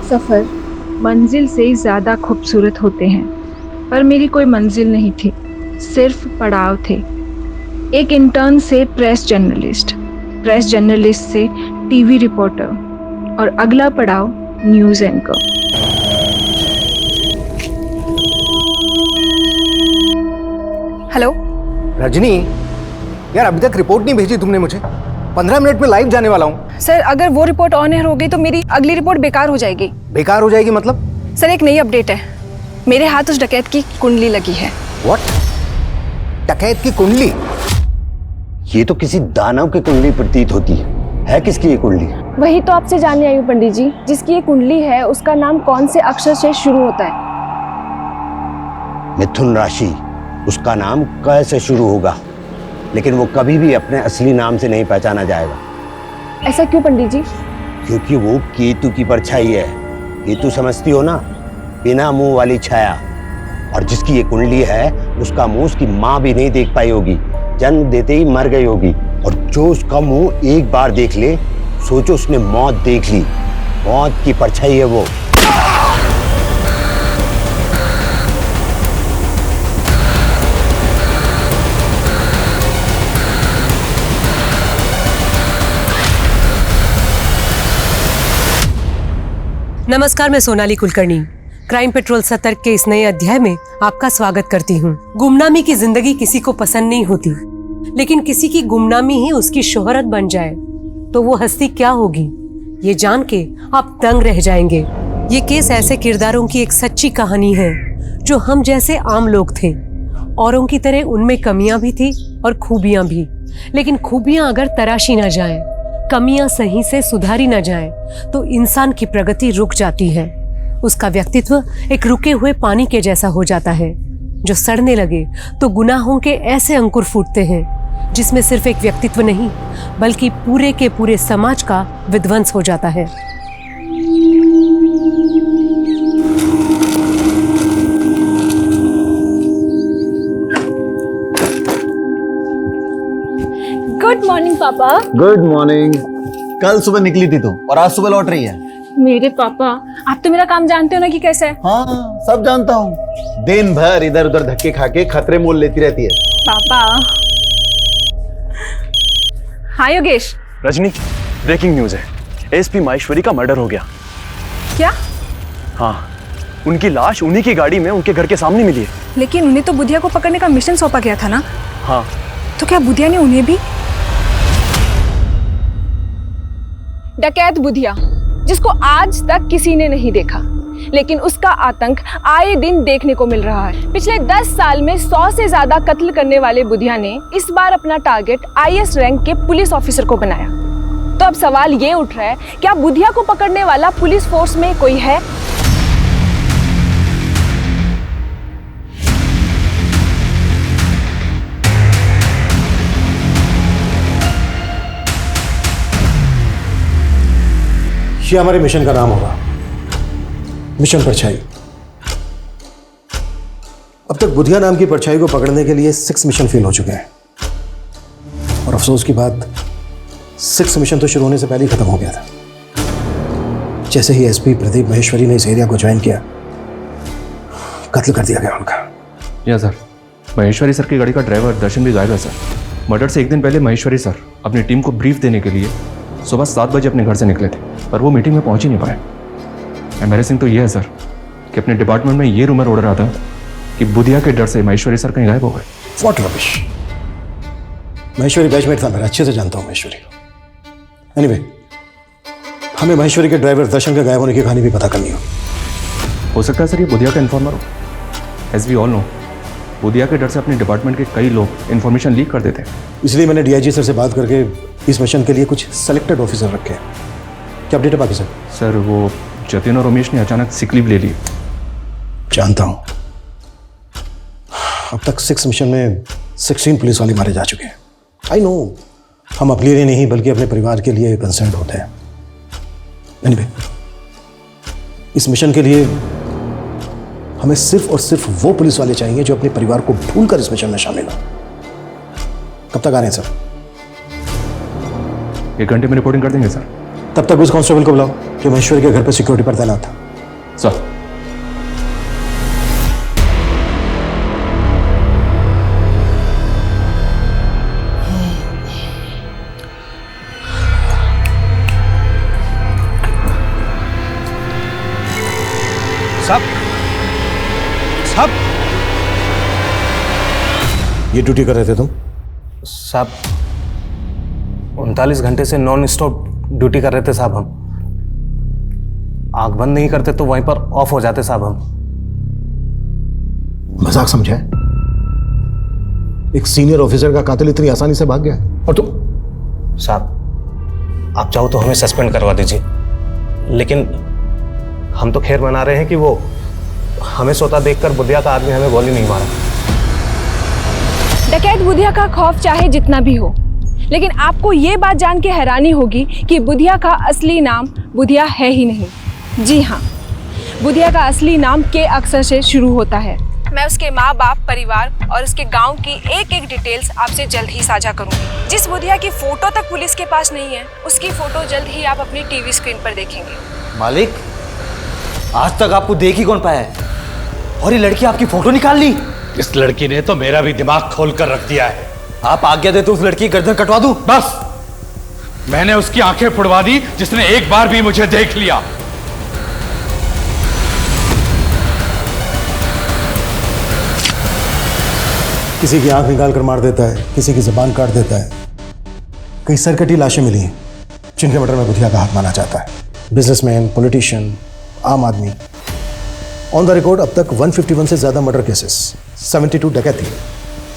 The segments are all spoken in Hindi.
सफ़र मंजिल से ज़्यादा खूबसूरत होते हैं, पर मेरी कोई मंजिल नहीं थी, सिर्फ पड़ाव थे। एक इंटर्न से प्रेस जर्नलिस्ट से टीवी रिपोर्टर और अगला पड़ाव न्यूज़ एंकर। हेलो रजनी, यार अभी तक रिपोर्ट नहीं भेजी तुमने मुझे। 15 मिनट में लाइव जाने वाला हूँ। सर, अगर वो रिपोर्ट ऑन एयर हो गई तो मेरी अगली रिपोर्ट बेकार हो जाएगी। बेकार हो जाएगी मतलब? सर, एक नई अपडेट है, मेरे हाथ उस डकैत की कुंडली लगी है। व्हाट? डकैत की कुंडली? ये तो किसी दानव की कुंडली प्रतीत होती है किसकी ये कुंडली? वही तो आपसे जानने आई हूँ पंडित जी, जिसकी ये कुंडली है उसका नाम कौन से अक्षर से शुरू होता है? मिथुन राशि, उसका नाम क से शुरू होगा, लेकिन वो कभी भी अपने असली नाम से नहीं पहचाना जाएगा। ऐसा क्यों पंडित जी? क्योंकि वो केतु की परछाई है। केतु समझती हो ना, बिना मुंह वाली छाया। और जिसकी ये कुंडली है उसका मुंह उसकी माँ भी नहीं देख पाई होगी, जन्म देते ही मर गई होगी। और जो उसका मुंह एक बार देख ले, सोचो उसने मौत देख ली। मौत की परछाई है वो। नमस्कार, मैं सोनाली कुलकर्णी क्राइम पेट्रोल सतर्क के इस नए अध्याय में आपका स्वागत करती हूँ। गुमनामी की जिंदगी किसी को पसंद नहीं होती, लेकिन किसी की गुमनामी ही उसकी शोहरत बन जाए तो वो हस्ती क्या होगी, ये जान के आप दंग रह जाएंगे। ये केस ऐसे किरदारों की एक सच्ची कहानी है जो हम जैसे आम लोग थे। औरों की तरह उनमें कमियां भी थी और खूबियां भी, लेकिन खूबियां अगर तराशी न जाएं, कमियां सही से सुधारी न जाएं, तो इंसान की प्रगति रुक जाती है। उसका व्यक्तित्व एक रुके हुए पानी के जैसा हो जाता है जो सड़ने लगे तो गुनाहों के ऐसे अंकुर फूटते हैं जिसमें सिर्फ एक व्यक्तित्व नहीं बल्कि पूरे के पूरे समाज का विध्वंस हो जाता है। गुड मॉर्निंग पापा। Good morning. कल सुबह निकली थी तुम और आज सुबह लौट रही है। मेरे पापा, आप तो मेरा काम जानते हो ना कि कैसे है। हाँ, सब जानता हूँ। दिन भर इधर उधर धक्के खा के खतरे मोल लेती रहती है। पापा। हाँ योगेश। रजनी, ब्रेकिंग न्यूज है, एसपी माहेश्वरी का मर्डर हो गया। क्या? हाँ, उनकी लाश उन्हीं की गाड़ी में उनके घर के सामने मिली है। लेकिन उन्हें तो बुधिया को पकड़ने का मिशन सौंपा गया था ना। हाँ, तो क्या बुधिया ने उन्हें भी? डकैत बुधिया, जिसको आज तक किसी ने नहीं देखा, लेकिन उसका आतंक आए दिन देखने को मिल रहा है। पिछले 10 साल में 100 से ज्यादा कत्ल करने वाले बुधिया ने इस बार अपना टारगेट आईएएस रैंक के पुलिस ऑफिसर को बनाया। तो अब सवाल ये उठ रहा है, क्या बुधिया को पकड़ने वाला पुलिस फोर्स में कोई है? ये हमारे मिशन का नाम होगा, मिशन परछाई। अब तक बुधिया नाम की परछाई को पकड़ने के लिए 6 मिशन फेल हो चुके हैं। और अफसोस की बात, 6 मिशन तो शुरू होने से पहले ही खत्म हो गया था। जैसे ही एसपी प्रदीप माहेश्वरी ने इस एरिया को ज्वाइन किया, कत्ल कर दिया गया उनका। या सर, माहेश्वरी सर की गाड़ी का ड्राइवर दर्शन भी गायब है सर। मर्डर से एक दिन पहले माहेश्वरी सर अपनी टीम को ब्रीफ देने के लिए सुबह 7 बजे अपने घर से निकले थे, पर वो मीटिंग में पहुंच ही नहीं पाए। एम्बैरेसिंग तो ये है सर कि अपने डिपार्टमेंट में ये रूमर उड़ रहा था कि बुधिया के डर से माहेश्वरी सर कहीं गायब हो गए। What rubbish. माहेश्वरी बैचमेट था मेरा, अच्छे से जानता हूं माहेश्वरी को। एनीवे, हमें माहेश्वरी के ड्राइवर दर्शन के गायब होने की कहानी भी पता करनी हो सकता है सर ये बुधिया का इन्फॉर्मर हो। As we all know, Budhia के डर से अपने डिपार्टमेंट के कई लोग इन्फॉर्मेशन लीक कर देते हैं। इसलिए मैंने डीआईजी सर से बात करके इस मिशन के लिए कुछ सेलेक्टेड ऑफिसर रखे हैं। क्या अपडेट है बाकी सर? सर, वो जतिन और रमेश ने अचानक सिक लीव ले ली। जानता हूं। अब तक 6 मिशन में 16 पुलिस वाले मारे जा चुके हैं। आई नो, हम अपने लिए नहीं बल्कि अपने परिवार के लिए कंसर्न होते हैं। एनीवे, इस मिशन के लिए हमें सिर्फ और सिर्फ वो पुलिस वाले चाहिए जो अपने परिवार को भूलकर इस मिशन में शामिल हो। कब तक आ रहे हैं सर? 1 घंटे में रिपोर्टिंग कर देंगे सर। तब तक उस कांस्टेबल को बुलाओ जो महेश्वरी के घर पर सिक्योरिटी पर तैनात था। सर। साहब, साहब, ये ड्यूटी कर रहे थे तुम? साहब 39 घंटे से नॉन स्टॉप ड्यूटी कर रहे थे साहब। हम आंख बंद नहीं करते तो वहीं पर ऑफ हो जाते साहब। हम मजाक समझा है? एक सीनियर ऑफिसर का कातिल इतनी आसानी से भाग गया और तुम? साहब आप चाहो तो हमें सस्पेंड करवा दीजिए, लेकिन हम तो खैर मना रहे हैं कि वो हमें सोता देखकर बुधिया का आदमी हमें गोली नहीं मारा। डकैत बुधिया का खौफ चाहे जितना भी हो, लेकिन आपको ये बात जान के हैरानी होगी कि बुधिया का असली नाम बुधिया है ही नहीं। जी हाँ, बुधिया का असली नाम के अक्षर से शुरू होता है। मैं उसके माँ बाप, परिवार और उसके गांव की एक एक डिटेल्स आपसे जल्द ही साझा करूंगी। जिस बुधिया की फोटो तक पुलिस के पास नहीं है, उसकी फोटो जल्द ही आप अपनी टीवी स्क्रीन पर देखेंगे। मालिक, आज तक आपको देख ही कौन पाया है, और ये लड़की आपकी फोटो निकाल ली। इस लड़की ने तो मेरा भी दिमाग खोल कर रख दिया है। आप आज्ञा दे तो उस लड़की की गर्दन कटवा दूं? बस, मैंने उसकी आंखें फुड़वा दी जिसने एक बार भी मुझे देख लिया। किसी की आंख निकाल कर मार देता है, किसी की जुबान काट देता है। कई सरकटी लाशें मिली हैं जिनके मर्डर में बुधिया का हाथ माना जाता है। बिजनेसमैन, पॉलिटिशियन, आम आदमी। ऑन द रिकॉर्ड अब तक 151 से ज्यादा मर्डर केसेस, 72 डकैती,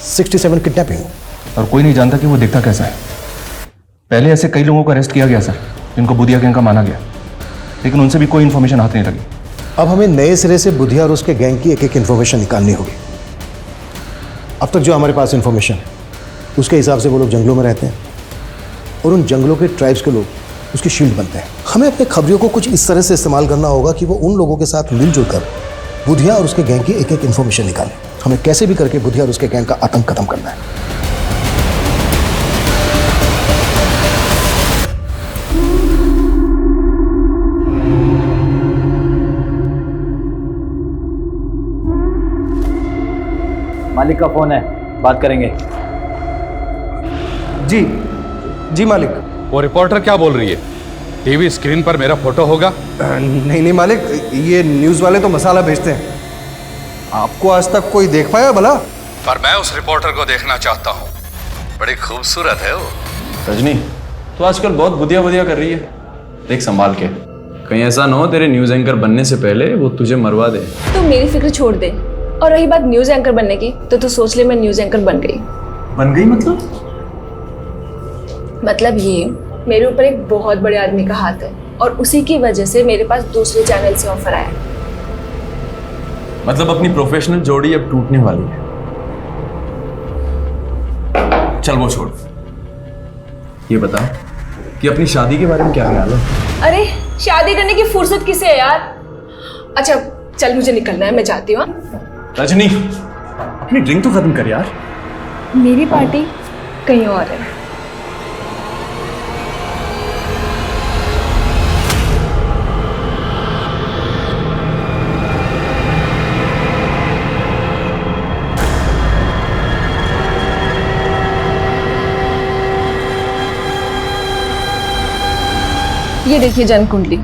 67 किडनैपिंग। और कोई नहीं जानता कि वो दिखता कैसा है। पहले ऐसे कई लोगों को अरेस्ट किया गया सर, जिनको बुधिया गैंग का माना गया, लेकिन उनसे भी कोई इन्फॉर्मेशन हाथ नहीं लगी। अब हमें नए सिरे से बुधिया और उसके गैंग की एक एक इन्फॉर्मेशन निकालनी होगी। अब तक जो हमारे पास इन्फॉर्मेशन है उसके हिसाब से वो लोग जंगलों में रहते हैं और उन जंगलों के ट्राइब्स के लोग उसकी शील्ड बनते हैं। हमें अपने खबरियों को कुछ इस तरह से इस्तेमाल करना होगा कि वो उन लोगों के साथ मिलजुल कर बुधिया और उसके गैंग की एक एक इन्फॉर्मेशन निकालें। हमें कैसे भी करके बुधिया और उसके गैंग का आतंक खत्म करना है। मालिक का फोन है, बात करेंगे। जी मालिक। वो रिपोर्टर क्या बोल रही है? टीवी स्क्रीन पर मेरा फोटो होगा? नहीं मालिक, ये न्यूज़ वाले तो मसाला भेजते हैं। आपको आज तक कोई देख पाया भला? पर मैं उस रिपोर्टर को देखना चाहता हूँ। बड़ी खूबसूरत है वो। रजनी, तो आजकल बहुत बुधिया कर रही है, देख संभाल के। कहीं ऐसा ना हो तेरे न्यूज़ एंकर बनने से पहले वो तुझे मरवा दे। तो मेरी फिक्र छोड़ दे। और रही बात न्यूज़ एंकर बनने की, तो तू सोच ले मैं न्यूज़ एंकर बन गई। बन गई मतलब ये, मेरे ऊपर एक बहुत बड़े आदमी का हाथ है और उसी की वजह से मेरे पास दूसरे चैनल से ऑफर आया। मतलब अपनी प्रोफेशनल जोड़ी अब टूटने वाली है। चल वो छोड़, ये बता कि अपनी शादी के बारे में क्या ख्याल है? अरे शादी करने की फुर्सत किसे है यार। अच्छा चल, मुझे निकलना है, मैं जाती हूँ। रजनी, अपनी ड्रिंक तो खत्म कर यार। मेरी पार्टी कहीं और है। ये देखिए जन्म कुंडली।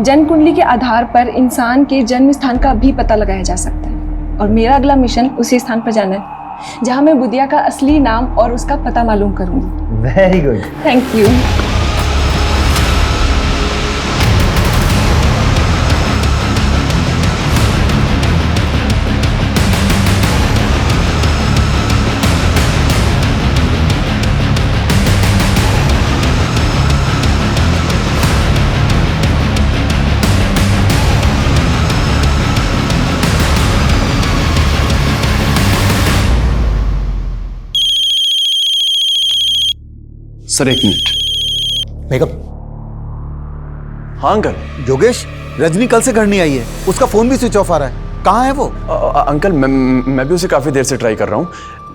जन्म कुंडली के आधार पर इंसान के जन्म स्थान का भी पता लगाया जा सकता है, और मेरा अगला मिशन उसी स्थान पर जाना है जहां मैं बुधिया का असली नाम और उसका पता मालूम करूंगी। Very good. Thank you. Sir एक मिनट। मेकअप। हाँ अंकल। योगेश, रजनी कल से घर नहीं आई है, उसका फोन भी स्विच ऑफ आ रहा है। कहाँ है वो? अंकल मैं भी उसे काफी देर से ट्राई कर रहा हूँ।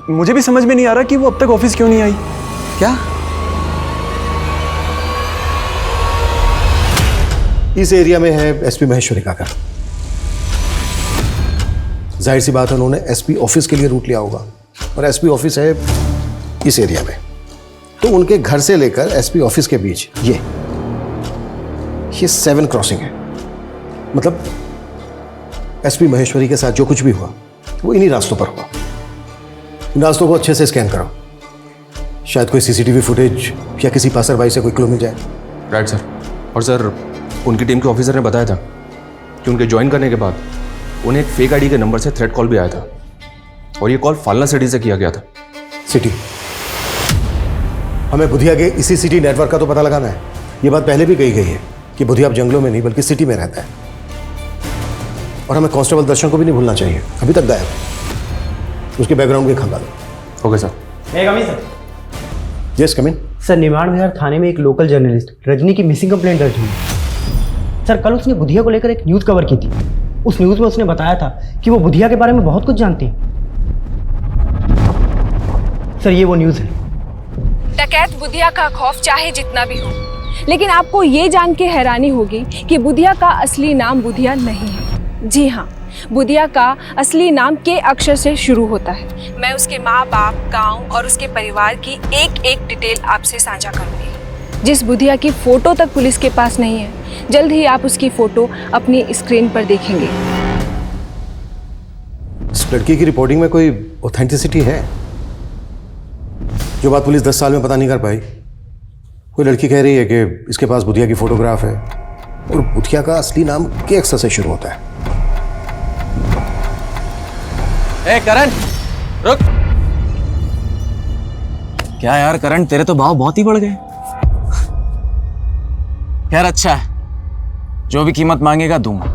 मुझे भी समझ में नहीं आ रहा कि वो अब तक ऑफिस क्यों नहीं आई। क्या? इस एरिया में है एसपी महेश्वरी का घर। जाहिर सी बात है उन्होंने एसपी ऑफिस के लिए रूट लिया होगा, और एसपी ऑफिस है इस एरिया में। तो उनके घर से लेकर एसपी ऑफिस के बीच ये 7 क्रॉसिंग है। मतलब एसपी महेश्वरी के साथ जो कुछ भी हुआ वो इन्हीं रास्तों पर हुआ। इन रास्तों को अच्छे से स्कैन करो, शायद कोई सीसीटीवी फुटेज या किसी पासरबाई से कोई क्लू मिल जाए। Right sir. और सर, उनकी टीम के ऑफिसर ने बताया था कि उनके ज्वाइन करने के बाद उन्हें एक फेक आईडी के नंबर से थ्रेट कॉल भी आया था, और ये कॉल फालना सिटी से किया गया था। सिटी? हमें बुधिया के इसी सिटी नेटवर्क का तो पता लगाना है। ये बात पहले भी कही गई है कि बुधिया अब जंगलों में नहीं बल्कि सिटी में रहता है, और हमें कांस्टेबल दर्शन को भी नहीं भूलना चाहिए, अभी तक गायब। उसके बैकग्राउंड भी खंगालो। Okay sir. Sir yes come in. Sir, Nirman Vihar थाने में एक लोकल जर्नलिस्ट रजनी की मिसिंग कंप्लेंट दर्ज हुई। सर, कल उसने बुधिया को लेकर एक न्यूज़ कवर की थी। उस न्यूज़ में उसने बताया था कि वो बुधिया के बारे में बहुत कुछ जानती है। सर, ये वो न्यूज़ है। डकैत बुधिया का खौफ चाहे जितना भी हो, लेकिन आपको ये जान के हैरानी होगी कि बुधिया का असली नाम बुधिया नहीं है। जी हाँ, बुधिया का असली नाम के अक्षर से शुरू होता है। मैं उसके माँ बाप, गांव और उसके परिवार की एक एक डिटेल आपसे साझा करूंगी। जिस बुधिया की फोटो तक पुलिस के पास नहीं है, जल्द ही आप उसकी फोटो अपनी स्क्रीन पर देखेंगे। इस लड़की की रिपोर्टिंग में कोई ऑथेंटिसिटी है? जो बात पुलिस 10 साल में पता नहीं कर पाई। कोई लड़की कह रही है कि इसके पास बुधिया की फोटोग्राफ है, और बुधिया का असली नाम के अक्षर से शुरू होता है। ए करण, रुक। क्या यार करण, तेरे तो भाव बहुत ही बढ़ गए। खैर अच्छा है, जो भी कीमत मांगेगा दूंगा,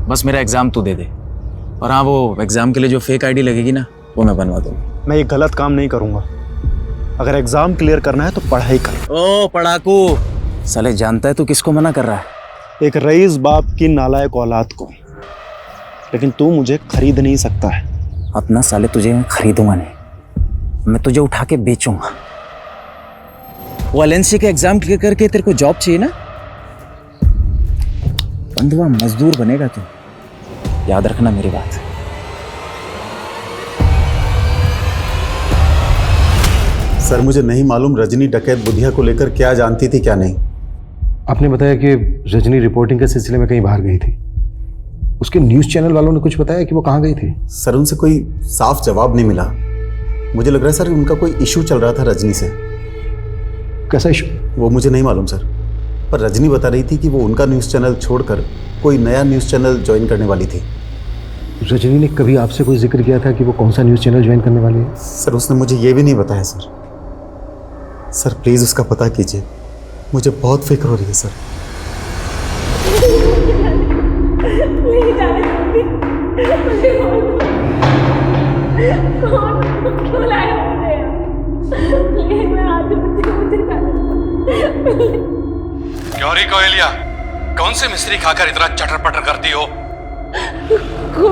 बस मेरा एग्जाम तू दे दे। और हाँ, वो एग्जाम के लिए जो फेक आईडी लगेगी ना, वो मैं बनवा दूंगा। मैं ये गलत काम नहीं करूंगा। अगर एग्जाम क्लियर करना है तो पढ़ाई कर। ओ पढ़ाकू, साले जानता है तू किसको मना कर रहा है? एक रईस बाप की नालायक औलाद को। लेकिन तू मुझे खरीद नहीं सकता है। अपना साले तुझे मैं खरीदूंगा नहीं, मैं तुझे उठा के बेचूंगा। वो एलएनसी के एग्जाम क्लियर करके तेरे को जॉब चाहिए ना, बंधुआ मजदूर बनेगा तू, याद रखना मेरी बात। सर, मुझे नहीं मालूम रजनी डकैत बुधिया को लेकर क्या जानती थी क्या नहीं। आपने बताया कि रजनी रिपोर्टिंग के सिलसिले में कहीं बाहर गई थी। उसके न्यूज़ चैनल वालों ने कुछ बताया कि वो कहाँ गई थी? सर, उनसे कोई साफ जवाब नहीं मिला। मुझे लग रहा है सर उनका कोई इशू चल रहा था रजनी से। कैसा इशू? वो मुझे नहीं मालूम सर, पर रजनी बता रही थी कि वो उनका न्यूज़ चैनल छोड़कर कोई नया न्यूज़ चैनल ज्वाइन करने वाली थी। रजनी ने कभी आपसे कोई जिक्र किया था कि वो कौन सा न्यूज़ चैनल ज्वाइन करने वाली है? सर, उसने मुझे ये भी नहीं बताया सर। सर प्लीज़ उसका पता कीजिए, मुझे बहुत फिक्र हो रही है सर। क्यों री कोयलिया, कौन से मिस्त्री खाकर इतना चटर पटर करती हो?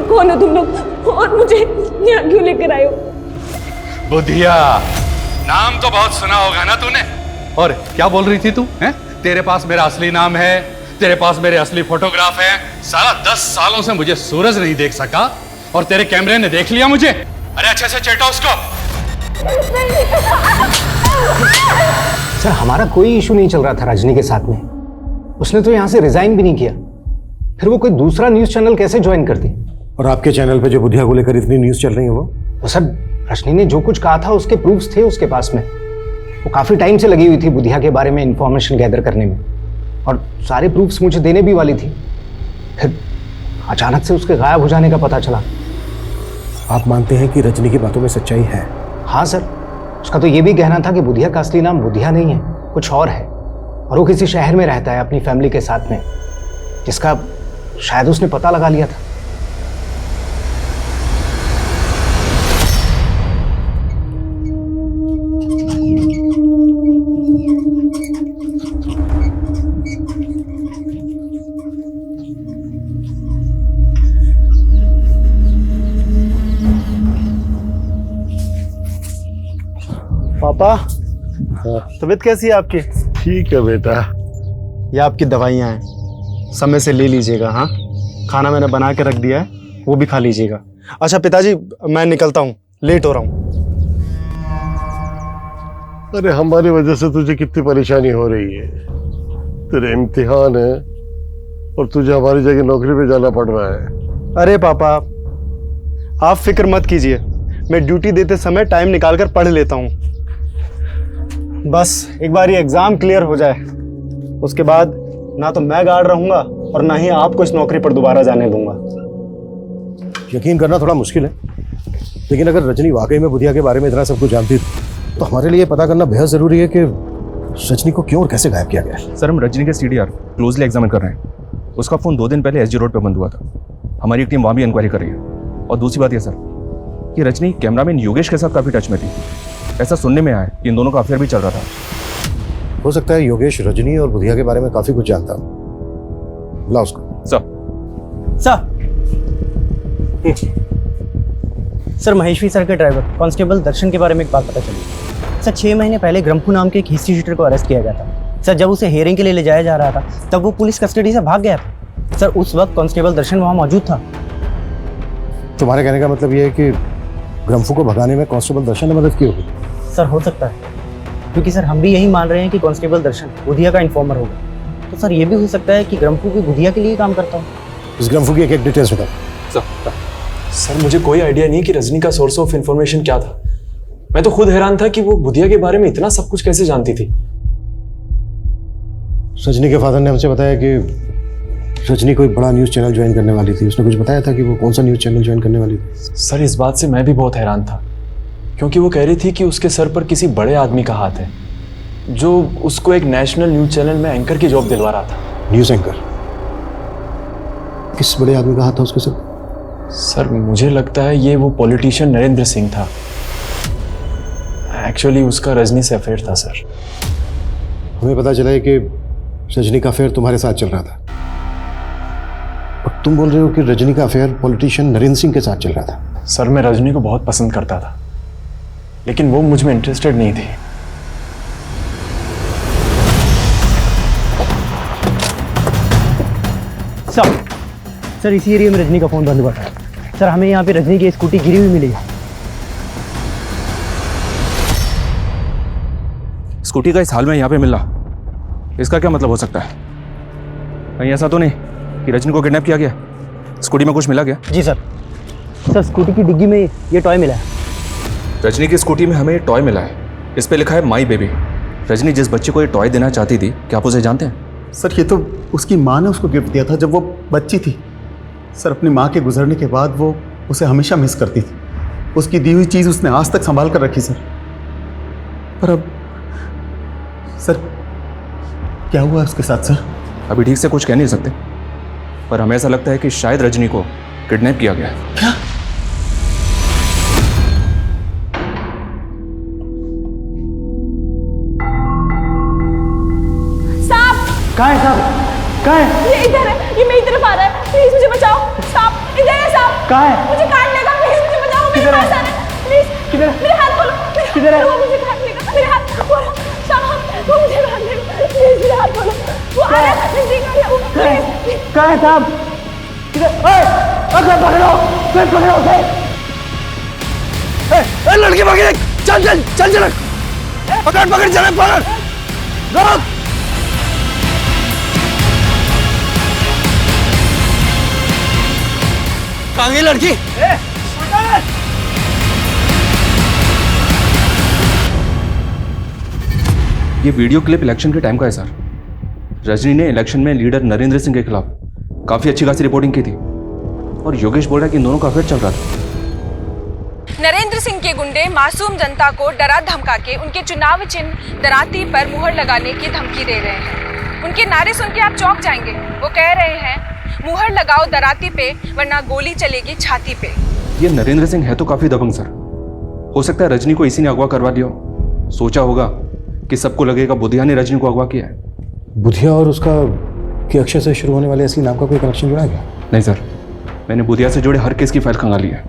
कौन हो तुम लोग और मुझे यहाँ क्यों लेकर आए हो? बुधिया, नाम तो बहुत सुना होगा ना तूने। और क्या बोल रही थी तू? हैं? तेरे पास मेरा असली नाम है, तेरे पास मेरे असली फोटोग्राफ है। साला 10 सालों से मुझे सूरज नहीं देख सका और तेरे कैमरे ने देख लिया मुझे। अरे अच्छे से चेटा उसको। सर, हमारा कोई इशू नहीं चल रहा था रजनी के साथ में। उसने तो यहाँ से रिजाइन भी नहीं किया, फिर वो कोई दूसरा न्यूज़ चैनल कैसे ज्वाइन करती? और आपके चैनल पे जो बुधिया को लेकर इतनी न्यूज़ चल रही है वो सर, रजनी ने जो कुछ कहा था उसके प्रूफ्स थे उसके पास में। वो काफ़ी टाइम से लगी हुई थी बुधिया के बारे में इंफॉर्मेशन गैदर करने में, और सारे प्रूफ्स मुझे देने भी वाली थी। फिर अचानक से उसके गायब हो जाने का पता चला। आप मानते हैं कि रजनी की बातों में सच्चाई है? हाँ सर, उसका तो ये भी कहना था कि बुधिया का असली नाम बुधिया नहीं है, कुछ और है, और वो किसी शहर में रहता है अपनी फैमिली के साथ में, जिसका शायद उसने पता लगा लिया था। पापा, तबीयत कैसी है आपकी? ठीक है बेटा। ये आपकी दवाइयाँ हैं, समय से ले लीजिएगा। हाँ, खाना मैंने बना के रख दिया है, वो भी खा लीजिएगा। अच्छा पिताजी, मैं निकलता हूँ, लेट हो रहा हूँ। अरे हमारी वजह से तुझे कितनी परेशानी हो रही है। तेरे इम्तिहान है और तुझे हमारी जगह नौकरी पे जाना पड़ रहा है। अरे पापा, आप फिक्र मत कीजिए, मैं ड्यूटी देते समय टाइम निकाल कर पढ़ लेता हूँ। बस एक बार ये एग्जाम क्लियर हो जाए, उसके बाद ना तो मैं गार्ड रहूंगा और ना ही आपको इस नौकरी पर दोबारा जाने दूंगा। यकीन करना थोड़ा मुश्किल है, लेकिन अगर रजनी वाकई में बुधिया के बारे में इतना सब कुछ जानती तो हमारे लिए पता करना बेहद जरूरी है कि रजनी को क्यों और कैसे गायब किया गया। सर, हम रजनी के CDR क्लोजली एग्जामिन कर रहे हैं। उसका फ़ोन 2 दिन पहले SG रोड पर बंद हुआ था। हमारी एक टीम वहाँ भी इंक्वायरी कर रही है। और दूसरी बात यह सर कि रजनी कैमरामैन योगेश के साथ काफ़ी टच में थी। ऐसा सुनने में आया कि इन दोनों का अफेयर भी चल रहा था। हो सकता है योगेश रजनी और बुधिया के बारे में काफी कुछ जानता। बुला उसको। सर महेश्वरी सर के ड्राइवर कांस्टेबल दर्शन के बारे में एक बात पता चली। सर 6 महीने पहले ग्रम्फू नाम के एक हिस्ट्री शीटर को अरेस्ट किया गया था। सर जब उसे हियरिंग के लिए ले जाया जा रहा था तब वो पुलिस कस्टडी से भाग गया था। सर उस वक्त कांस्टेबल दर्शन वहाँ मौजूद था। तुम्हारे कहने का मतलब ये है कि ग्रम्फू को भगाने में कांस्टेबल दर्शन ने मदद की होगी? सर हो सकता है, क्योंकि सर हम भी यही मान रहे हैं कि कांस्टेबल दर्शन बुधिया का इन्फॉर्मर होगा। तो सर ये भी हो सकता है कि ग्रम्फू भी बुधिया के लिए काम करता हो। इस ग्रम्फू की एक डिटेल्स बताओ। सर मुझे कोई आइडिया नहीं कि रजनी का सोर्स ऑफ इंफॉर्मेशन क्या था। मैं तो खुद हैरान था कि वो बुधिया के बारे में इतना सब कुछ कैसे जानती थी। रजनी के फादर ने हमसे बताया कि रजनी कोई बड़ा न्यूज़ चैनल ज्वाइन करने वाली थी। उसने कुछ बताया था कि वो कौन सा न्यूज़ चैनल ज्वाइन करने वाली थी? सर इस बात से मैं भी बहुत हैरान था, क्योंकि वो कह रही थी कि उसके सर पर किसी बड़े आदमी का हाथ है जो उसको एक नेशनल न्यूज़ चैनल में एंकर की जॉब दिलवा रहा था। News anchor? किस बड़े आदमी का हाथ था उसके सर? सर मुझे लगता है ये वो पॉलिटिशियन नरेंद्र सिंह था। एक्चुअली उसका रजनी से अफेयर था सर। हमें पता चला है कि रजनी का अफेयर तुम्हारे साथ चल रहा था और तुम बोल रहे हो कि रजनी का अफेयर पॉलिटिशियन नरेंद्र सिंह के साथ चल रहा था। सर मैं रजनी को बहुत पसंद करता था, लेकिन वो मुझ में इंटरेस्टेड नहीं थी। सर इसी एरिया में रजनी का फोन बंद हुआ था। सर हमें यहाँ पे रजनी की स्कूटी गिरी हुई मिली है। स्कूटी का इस हाल में यहाँ पे मिलना, इसका क्या मतलब हो सकता है? कहीं ऐसा तो नहीं कि रजनी को किडनैप किया गया? स्कूटी में कुछ मिला गया? जी सर। सर स्कूटी की डिग्गी में ये टॉय मिला है। रजनी की स्कूटी में हमें टॉय मिला है। इस पे लिखा है माई बेबी। रजनी जिस बच्चे को ये टॉय देना चाहती थी, क्या आप उसे जानते हैं? सर ये तो उसकी माँ ने उसको गिफ्ट दिया था जब वो बच्ची थी। सर अपनी माँ के गुजरने के बाद वो उसे हमेशा मिस करती थी। उसकी दी हुई चीज़ उसने आज तक संभाल कर रखी सर। पर अब सर क्या हुआ उसके साथ सर? अभी ठीक से कुछ कह नहीं सकते, पर हमें ऐसा लगता है कि शायद रजनी को किडनैप किया गया है। क्या? कहाँ है साहब? कहाँ है? ये इधर है, ये मेरी तरफ आ रहा है। प्लीज मुझे बचाओ। सांप इधर है। सांप कहाँ है? मुझे काट लेगा। प्लीज मुझे बचाओ। मेरे पास आ रहा है। प्लीज किधर? मेरे हाथ खोलो। किधर है? वो मुझे काट लेगा। मेरे हाथ खोलो। सांप वो मुझे काट लेगा। प्लीज मेरे हाथ खोलो। वो आ रहा है। नजदीक आ रहा है। प्लीज कहाँ है साहब? किधर? अगर पकड़ो, फिर पकड़ो उसे। लड़की पकड़, चल चल चल चल, पकड़ पकड़, चल पकड़, रोक। कहाँ गई लड़की? ये वीडियो क्लिप इलेक्शन के टाइम का है सर। रजनी ने इलेक्शन में लीडर नरेंद्र सिंह के खिलाफ काफी अच्छी खासी रिपोर्टिंग की थी और योगेश बोल रहा है कि इन दोनों का अफेयर चल रहा था। नरेंद्र सिंह के गुंडे मासूम जनता को डरा धमका के उनके चुनाव चिन्ह दराती पर मुहर लगाने की धमकी दे रहे हैं। उनके नारे सुन के आप चौंक जाएंगे। वो कह रहे हैं मुहर लगाओ दराती पे वरना गोली चलेगी छाती पे। ये नरेंद्र सिंह है तो काफी दबंग सर। हो सकता है रजनी को इसी ने अगवा करवा दिया। सोचा होगा कि सबको लगेगा बुधिया ने रजनी को अगवा किया है। बुधिया और उसका के अक्षर से शुरू होने वाले असली नाम का कोई कनेक्शन जुड़ा है क्या? नहीं सर, मैंने बुधिया से जुड़े हर केस की फाइल खंगाली है,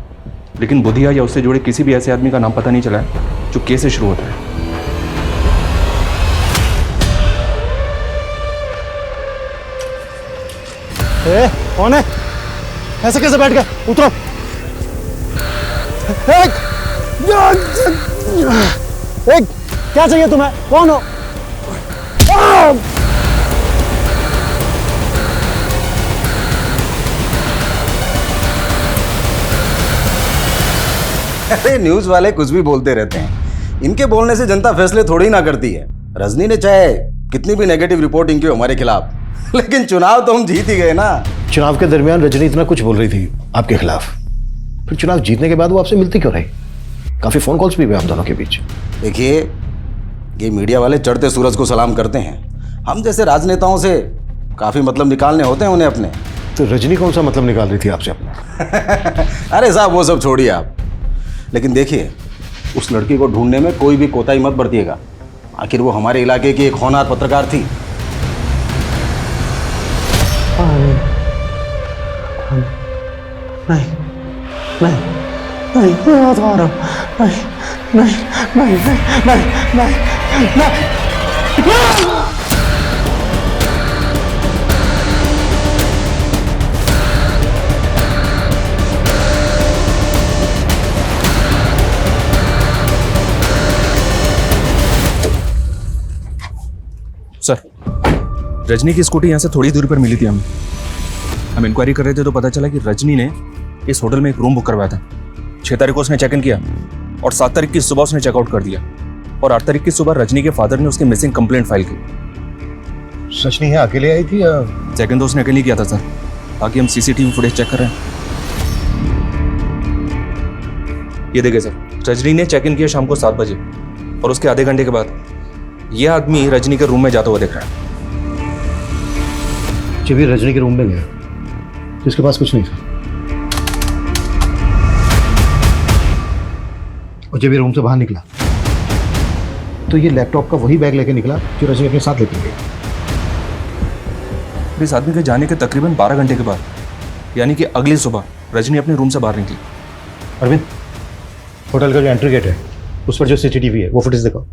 लेकिन बुधिया या उससे जुड़े किसी भी ऐसे आदमी का नाम पता नहीं चला है जो केस से शुरू होता है। कौन है? ऐसे कैसे बैठ गए? उतरो। क्या चाहिए तुम्हें? कौन हो? अरे न्यूज वाले कुछ भी बोलते रहते हैं, इनके बोलने से जनता फैसले थोड़ी ना करती है। रजनी ने चाहे कितनी भी नेगेटिव रिपोर्टिंग की हमारे खिलाफ, लेकिन चुनाव तो हम जीत ही गए ना। चुनाव के दरमियान रजनी इतना कुछ बोल रही थी आपके खिलाफ, फिर चुनाव जीतने के बाद वो आपसे मिलती क्यों रही? काफी फोन कॉल्स भी हुए आप दोनों के बीच। देखिए, ये मीडिया वाले चढ़ते सूरज को सलाम करते हैं, हम जैसे राजनेताओं से काफी मतलब निकालने होते हैं उन्हें अपने। तो रजनी कौन सा मतलब निकाल रही थी आपसे अपना? अरे साहब वो सब छोड़िए आप, लेकिन देखिए उस लड़की को ढूंढने में कोई भी कोताही मत बरतिएगा। आखिर वो हमारे इलाके की एक होनहार पत्रकार थी। नहीं नहीं नहीं, मैं बात आ रहा हूँ। नहीं नहीं नहीं नहीं नहीं नहीं। सर, रजनी की स्कूटी यहाँ से थोड़ी दूरी पर मिली थी हमें। हम इंक्वायरी कर रहे थे तो पता चला कि रजनी ने इस होटल में एक रूम बुक करवाया था। 6 तारीख को उसने चेक इन किया और 7 तारीख की सुबह उसने चेकआउट कर दिया, और 8 तारीख की सुबह रजनी के फादर ने उसकी मिसिंग कंप्लेंट फाइल की। सच नहीं है, अकेले आई थी या? चेक इन तो उसने अकेले किया था सर। बाकी हम सीसीटीवी फुटेज चेक कर रहे हैं। ये देखिए सर, रजनी ने चेक इन किया शाम को 7 बजे, और उसके आधे घंटे के बाद यह आदमी रजनी के रूम में जाता हुआ दिख रहा है। जब ये रजनी के रूम में गया तो इसके पास कुछ नहीं था, और जब ये रूम से बाहर निकला तो ये लैपटॉप का वही बैग लेके निकला जो रजनी अपने साथ लेके गई। इस आदमी के जाने के तकरीबन 12 घंटे के बाद, यानी कि अगली सुबह, रजनी अपने रूम से बाहर निकली। अरविंद, होटल का जो एंट्री गेट है उस पर जो सीसीटीवी है वो फुटेज देखो।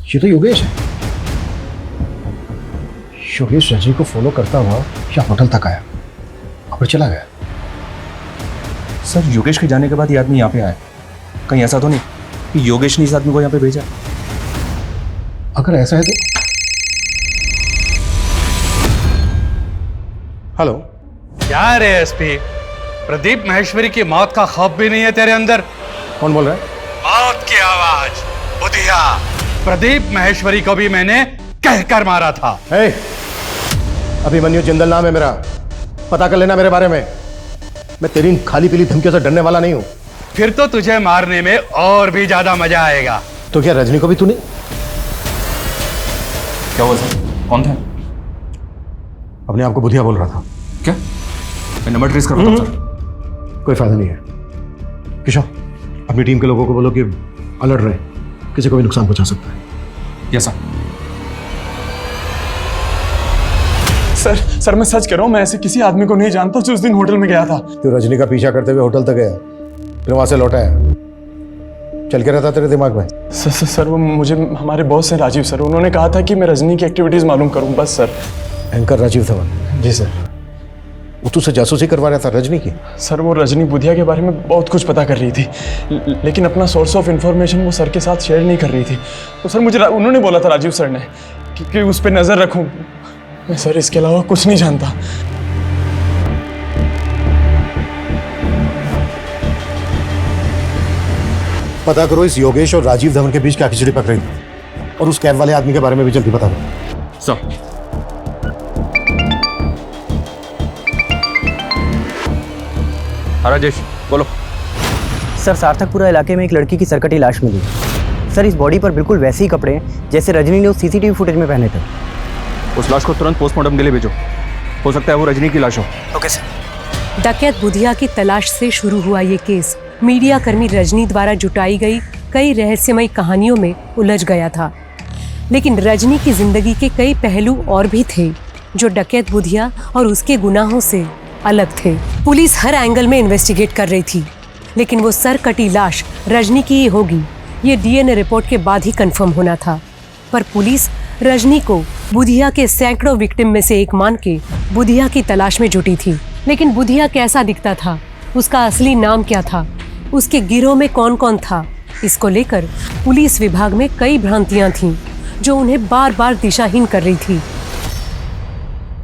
ये तो योगेश है। योगेश रजनी को फॉलो करता हुआ या होटल तक आया और फिर चला गया। सर, योगेश के जाने के बाद ये आदमी यहाँ पे आया। कहीं ऐसा तो नहीं कि योगेश ने इस आदमी को यहाँ पे भेजा? अगर ऐसा है तो हेलो। क्या रे एसपी, प्रदीप महेश्वरी की मौत का खौफ भी नहीं है तेरे अंदर? कौन बोल रहा है? मौत की आवाज, बुधिया। प्रदीप महेश्वरी को भी मैंने कहकर मारा था। अभिमन्यु जिंदल नाम है मेरा, पता कर लेना मेरे बारे में। मैं तेरी इन खाली पीली धमकियों से डरने वाला नहीं हूं। फिर तो तुझे मारने में और भी ज्यादा मजा आएगा। तो क्या रजनी को भी तूने? क्या हुआ सर? कौन था? अपने आप को बुधिया बोल रहा था। क्या? मैं नंबर ट्रेस कर रहा हूं सर। कोई फायदा नहीं है। किशोर, अपनी टीम के लोगों को बोलो कि अलर्ट रहे, किसी को भी नुकसान पहुंचा सकता है। Yes sir. सर सर मैं सच कह रहा हूँ, मैं ऐसे किसी आदमी को नहीं जानता जो उस दिन होटल में गया था। तो रजनी का पीछा करते हुए होटल तक गया, फिर वहां से लौटा है। चल के रहता तेरे दिमाग में? सर वो मुझे हमारे बॉस हैं राजीव सर, उन्होंने कहा था कि मैं रजनी की एक्टिविटीज मालूम करूं, बस सर। एंकर राजीव धवन? जी सर। वो तुझसे जासूसी करवा रहा था रजनी की? सर वो रजनी बुधिया के बारे में बहुत कुछ पता कर रही थी, लेकिन अपना सोर्स ऑफ इंफॉर्मेशन वो सर के साथ शेयर नहीं कर रही थी। तो सर मुझे उन्होंने बोला था राजीव सर ने कि उस पर नजर रखूं। मैं सर इसके अलावा कुछ नहीं जानता। पता करो इस योगेश और राजीव धवन के बीच क्या खिचड़ी पक रही थी, और उस कैब वाले आदमी के बारे में भी जल्दी पता करो। सर। राजेश बोलो। सर, सार्थकपुरा इलाके में एक लड़की की सरकटी लाश मिली। सर, इस बॉडी पर बिल्कुल वैसे ही कपड़े हैं जैसे रजनी ने उस सीसीटीवी फुटेज में पहने थे। उस लाश को तुरंत पोस्टमार्टम के लिए भेजो, हो सकता है वो रजनी की लाश हो। Okay sir. डकैत बुधिया की तलाश से शुरू हुआ ये केस मीडिया कर्मी रजनी द्वारा जुटाई गई कई रहस्यमयी कहानियों में उलझ गया था। लेकिन रजनी की जिंदगी के कई पहलू और भी थे जो डकैत बुधिया और उसके गुनाहों से अलग थे। पुलिस हर एंगल में इन्वेस्टिगेट कर रही थी, लेकिन वो सर कटी लाश रजनी की ही होगी, ये डीएनए रिपोर्ट के बाद ही कंफर्म होना था। पर पुलिस रजनी को बुधिया के सैकड़ों विक्टिम में से एक मान के बुधिया की तलाश में जुटी थी। लेकिन बुधिया कैसा दिखता था, उसका असली नाम क्या था, उसके गिरोह में कौन कौन था, इसको लेकर पुलिस विभाग में कई भ्रांतियां थीं जो उन्हें बार बार दिशाहीन कर रही थी।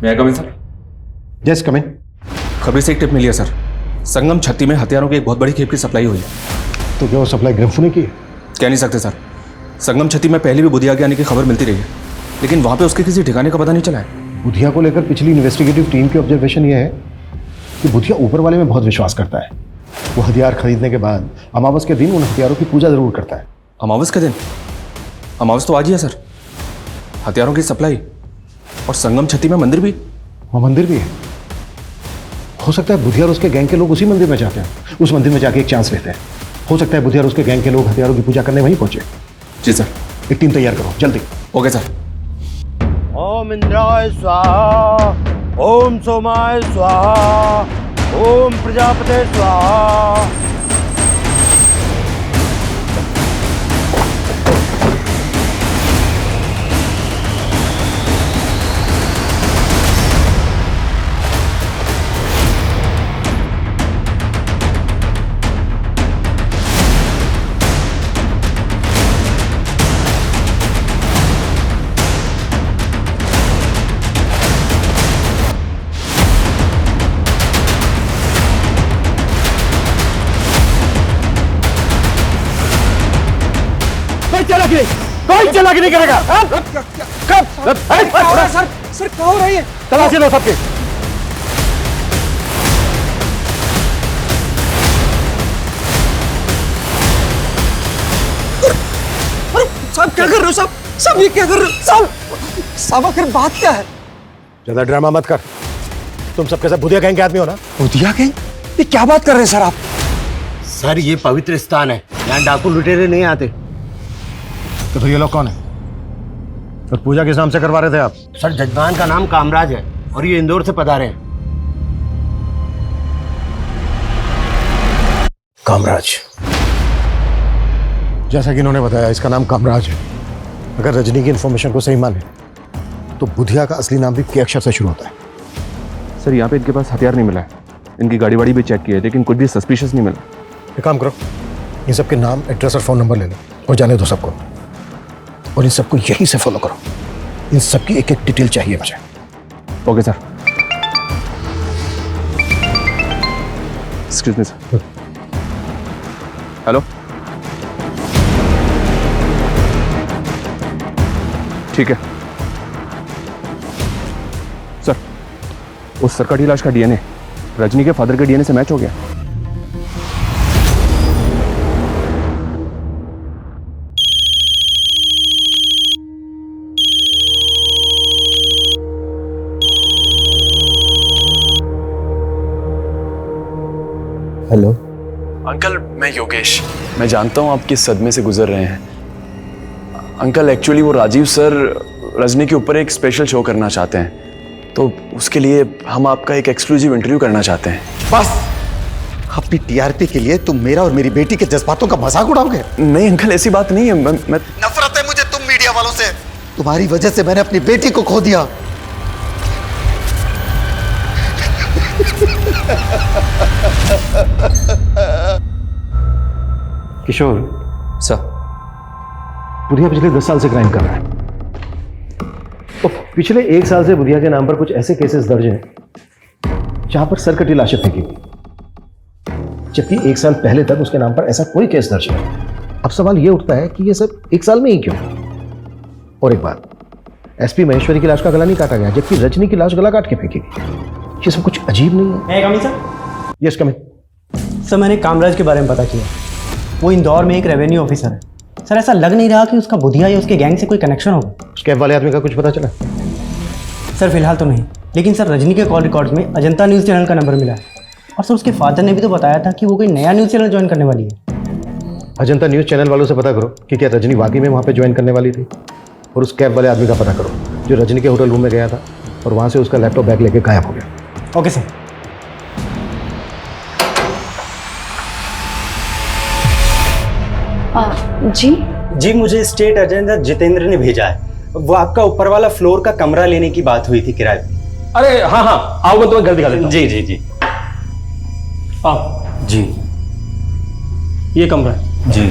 मैं कम इन सर? यस कम इन। खबरी से एक टिप मिली है सर, संगम छत्ती में हथियारों की एक बहुत बड़ी खेप की सप्लाई हुई है। तो क्या वो सप्लाई ग्रम्फू ने की? कह नहीं सकते सर, संगम छत्ती में पहले भी बुधिया के आने की खबर मिलती रही है, लेकिन वहां पे उसके किसी ठिकाने का पता नहीं चला है। बुधिया को लेकर पिछली इन्वेस्टिगेटिव टीम की ऑब्जर्वेशन ये है कि बुधिया ऊपर वाले में बहुत विश्वास करता है। वो हथियार खरीदने के बाद अमावस के दिन उन हथियारों की पूजा जरूर करता है। अमावस के दिन? अमावस तो आज ही है सर। हथियारों की सप्लाई और संगम छत्ती में मंदिर भी? वहाँ मंदिर भी है। हो सकता है बुधिया और उसके गैंग के लोग उसी मंदिर में जाते हैं, उस मंदिर में जाके एक चांस लेते हैं। हो सकता है बुधिया और उसके गैंग के लोग हथियारों की पूजा करने वहीं पहुंचे। जी सर। एक टीम तैयार करो जल्दी। Okay sir. ओम इंद्राय स्वाहा, ओम सोमाय स्वाहा, ओम प्रजापते स्वाहा। कोई चला नहीं करेगा। सर सर क्या हो रही है? तलाशी लो सबके। साहब क्या कर रहे हो साहब? साहब ये क्या कर रहे हो साहब? साहब आखिर बात क्या है? ज्यादा ड्रामा मत कर। तुम सबके सब बुधिया गैंग के आदमी हो ना? बुधिया गैंग? ये क्या बात कर रहे हैं सर आप? सर ये पवित्र स्थान है, यहाँ डाकू लुटेरे नहीं आते। तो फिर ये लोग कौन है और पूजा किस नाम से करवा रहे थे आप? सर जजमान का नाम कामराज है और ये इंदौर से पधारे हैं। कामराज, जैसा कि इन्होंने बताया इसका नाम कामराज है। अगर रजनी की इंफॉर्मेशन को सही माने तो बुधिया का असली नाम भी के अक्षर से शुरू होता है। सर यहाँ पे इनके पास हथियार नहीं मिला है, इनकी गाड़ी वाड़ी भी चेक की है, लेकिन कुछ भी सस्पिशियस नहीं मिला। एक काम करो, इन सबके नाम, एड्रेस और फोन नंबर ले लो और जाने दो सबको, और इन सबको यहीं से फॉलो करो। इन सबकी एक एक डिटेल चाहिए मुझे। Okay sir. Excuse me sir. Hello, ठीक है सर। उस सरकटी लाश का डीएनए रजनी के फादर के डीएनए से मैच हो गया। हेलो अंकल, मैं योगेश। मैं जानता हूँ आप किस सदमे से गुजर रहे हैं। अंकल एक्चुअली वो राजीव सर रजनी के ऊपर एक स्पेशल शो करना चाहते हैं, तो उसके लिए हम आपका एक एक्सक्लूसिव इंटरव्यू करना चाहते हैं। बस अपनी टीआरपी के लिए तुम मेरा और मेरी बेटी के जज्बातों का मजाक उड़ाओगे? नहीं अंकल, ऐसी बात नहीं है। मैं नफरत है मुझे तुम मीडिया वालों से। तुम्हारी वजह से मैंने अपनी बेटी को खो दिया। किशोर सर, बुधिया पिछले 10 साल से क्राइम कर रहा है। तो पिछले 1 साल से बुधिया के नाम पर कुछ ऐसे केसेस दर्ज हैं जहां पर सरकटी लाशें फेंकी गई, जबकि 1 साल पहले तक उसके नाम पर ऐसा कोई केस दर्ज नहीं। अब सवाल ये उठता है कि ये सब 1 साल में ही क्यों? और एक बात, एसपी महेश्वरी की लाश का गला नहीं काटा गया, जबकि रजनी की लाश गला काट के फेंकी गई। ये सब कुछ अजीब नहीं है? मैं कमी sir? Yes come in. Sir मैंने कामराज के बारे में पता किया, वो इंदौर में एक रेवेन्यू ऑफिसर है। सर ऐसा लग नहीं रहा कि उसका बुधिया या उसके गैंग से कोई कनेक्शन होगा। उस कैब वाले आदमी का कुछ पता चला? सर फिलहाल तो नहीं, लेकिन सर रजनी के कॉल रिकॉर्ड्स में अजंता न्यूज़ चैनल का नंबर मिला है, और सर उसके फादर ने भी तो बताया था कि वो कोई नया न्यूज़ चैनल ज्वाइन करने वाली है। अजंता न्यूज़ चैनल वालों से पता करो कि क्या रजनी वाकई में वहाँ पे ज्वाइन करने वाली थी, और उस कैब वाले आदमी का पता करो जो रजनी के होटल रूम में गया था और वहाँ से उसका लैपटॉप बैग लेके गायब हो गया। Okay sir. जी जी मुझे स्टेट एजेंट जितेंद्र ने भेजा है। वो आपका ऊपर वाला फ्लोर का कमरा लेने की बात हुई थी किराए पे। अरे हाँ हाँ, आओ मैं तुम्हें घर दिखा देता हूँ। जी जी जी आओ जी। ये कमरा है जी।